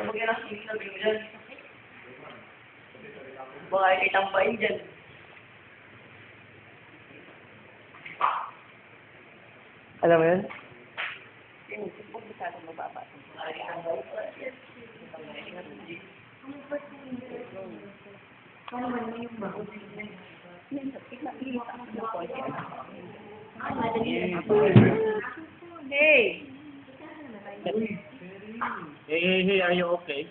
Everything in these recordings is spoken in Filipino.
Kapag yan ang sili, sabi mo dyan. Baka itampain dyan. Alam mo yun? Huwag masyadong mababa. Paano man yung bago? Hey! Hey, are you okay?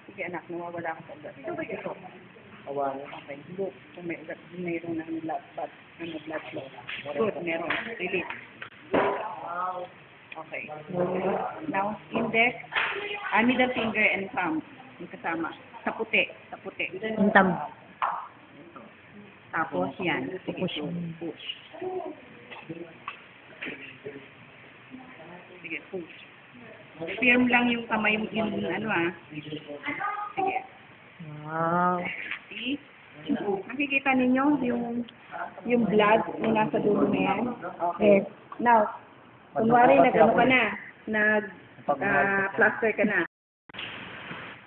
Sige anak, nawawala ka sa ugat. Ito ba ito? Awan. Okay, look. Kung may ugat, mayroon ng blood flow. Good, meron. Release. Wow. Okay. Now, index, middle finger and thumb. Yung kasama. Sa puti. Sa puti. Yung tam. Tapos yan. Push. Push. Sige, push. Firm lang yung kamay mo, yung ano Sige. Wow. See? Nakikita ninyo yung blood na nasa dulo na yan? Okay. Now, kunwari nag-ano ka na, plaster ka na.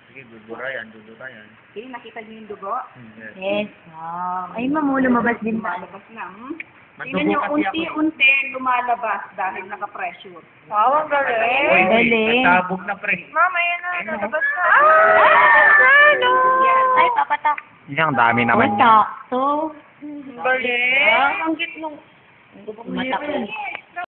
Sige, dudura yan. Okay, nakita niyo yung dugo? Yes. Yes. Wow. Ay, ma'am, lumabas din ba? Lumalabas na. Mandugo Tingnan nyo, kasi ako. unti-unti lumalabas dahil naka-pressure. Wow, ang galing. Galing. Natabog na pre. Ma'am, ayan na. Nalabas na. Ano? Ay, papatak. Ang dami naman Papatak. So, Galing! Ang git nung... matak.